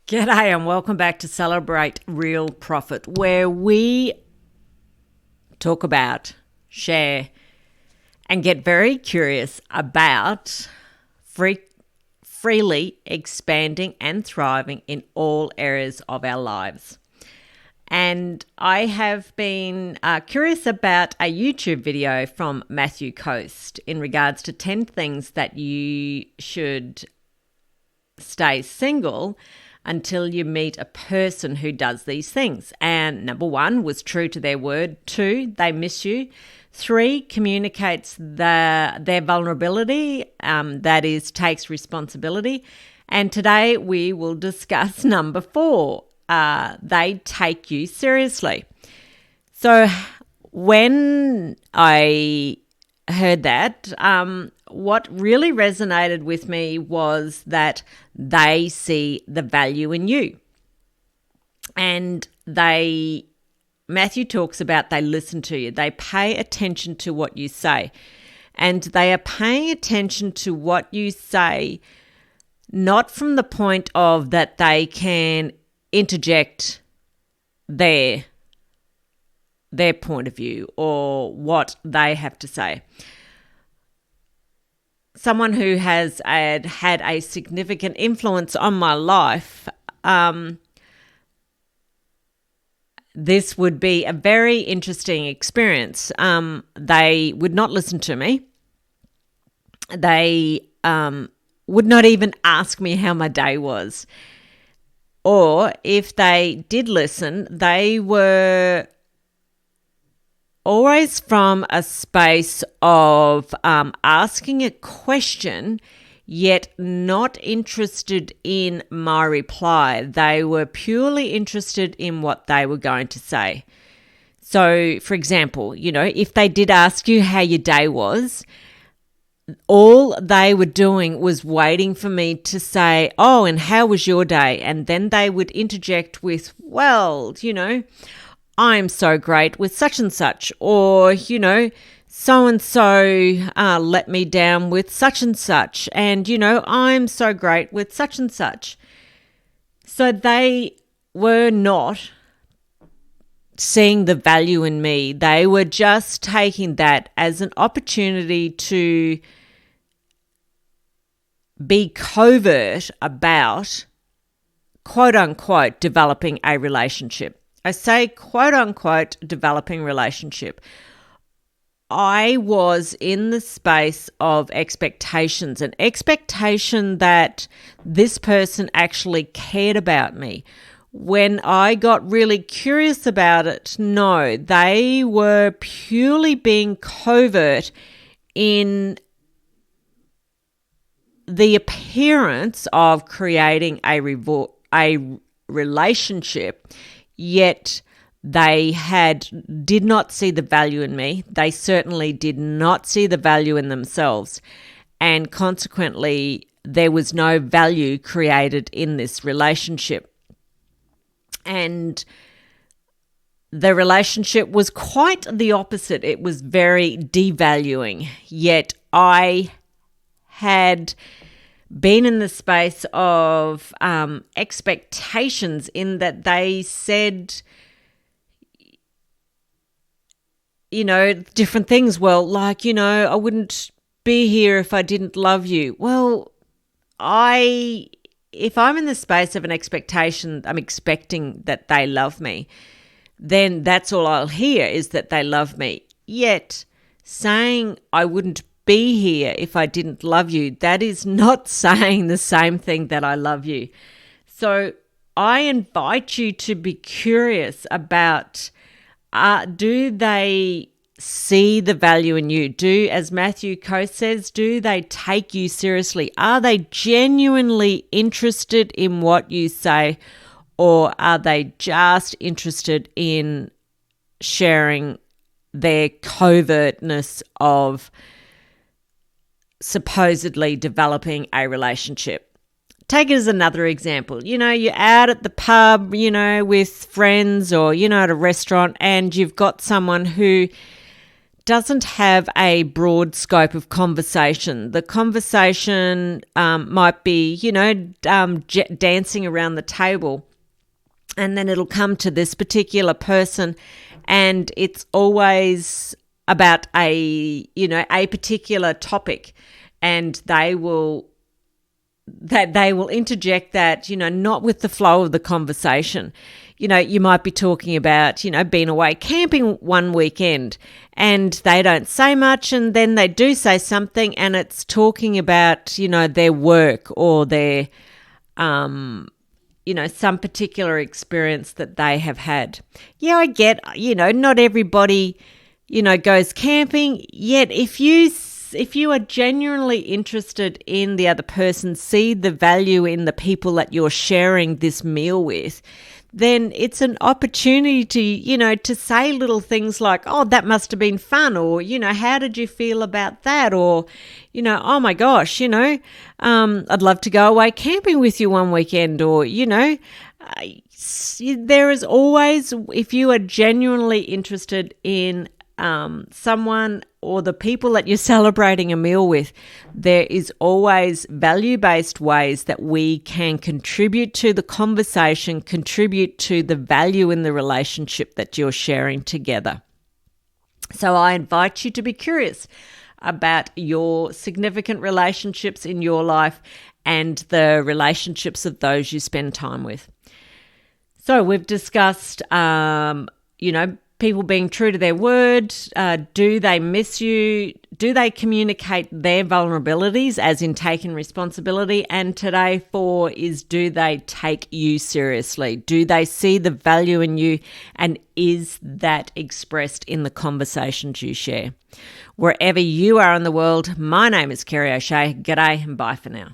G'day and welcome back to Celebrate Real Profit, where we talk about, share, and get very curious about freely expanding and thriving in all areas of our lives. And I have been curious about a YouTube video from Matthew Coast in regards to 10 things that you should stay single until you meet a person who does these things. And number 1 was true to their word. 2, they miss you. 3, communicates their vulnerability, that is, takes responsibility. And today we will discuss number 4, they take you seriously. So when I heard that, what really resonated with me was that they see the value in you. And Matthew talks about they listen to you. They pay attention to what you say. And they are paying attention to what you say, not from the point of that they can interject their point of view or what they have to say. Someone who has had a significant influence on my life, this would be a very interesting experience. They would not listen to me. They would not even ask me how my day was. Or if they did listen, they were always from a space of asking a question, yet not interested in my reply. They were purely interested in what they were going to say. So, for example, if they did ask you how your day was, all they were doing was waiting for me to say, "Oh, and how was your day?" And then they would interject with, "Well, I'm so great with such and such," or, so-and-so let me down with such and such, and, I'm so great with such and such. So they were not seeing the value in me. They were just taking that as an opportunity to be covert about, quote unquote, developing a relationship. I say, quote unquote, developing relationship. I was in the space of expectations, an expectation that this person actually cared about me. When I got really curious about it, no, they were purely being covert in the appearance of creating a relationship, yet they did not see the value in me. They certainly did not see the value in themselves. And consequently, there was no value created in this relationship. And the relationship was quite the opposite. It was very devaluing. Yet I had been in the space of expectations, in that they said, different things. Well, like, I wouldn't be here if I didn't love you. Well, if I'm in the space of an expectation, I'm expecting that they love me, then that's all I'll hear, is that they love me. Yet saying I wouldn't be here if I didn't love you, that is not saying the same thing that I love you. So I invite you to be curious about, do they see the value in you? As Matthew Coast says, do they take you seriously? Are they genuinely interested in what you say, or are they just interested in sharing their covertness of supposedly developing a relationship? Take it as another example. You're out at the pub, with friends, or, at a restaurant, and you've got someone who doesn't have a broad scope of conversation. The conversation might be, dancing around the table, and then it'll come to this particular person, and it's always about a particular topic, and they will interject that, not with the flow of the conversation. You might be talking about, being away camping one weekend, and they don't say much, and then they do say something, and it's talking about, their work or their, some particular experience that they have had. Yeah, I get, not everybody, goes camping, yet if you are genuinely interested in the other person, see the value in the people that you're sharing this meal with, then it's an opportunity to, to say little things like, oh, that must have been fun, or, how did you feel about that? Or, oh my gosh, I'd love to go away camping with you one weekend, or, there is always, if you are genuinely interested in someone or the people that you're celebrating a meal with, there is always value-based ways that we can contribute to the conversation, contribute to the value in the relationship that you're sharing together. So I invite you to be curious about your significant relationships in your life and the relationships of those you spend time with. So we've discussed, people being true to their word. Do they miss you? Do they communicate their vulnerabilities, as in taking responsibility? And today 4 is, do they take you seriously? Do they see the value in you? And is that expressed in the conversations you share? Wherever you are in the world, my name is Kerry O'Shea. G'day and bye for now.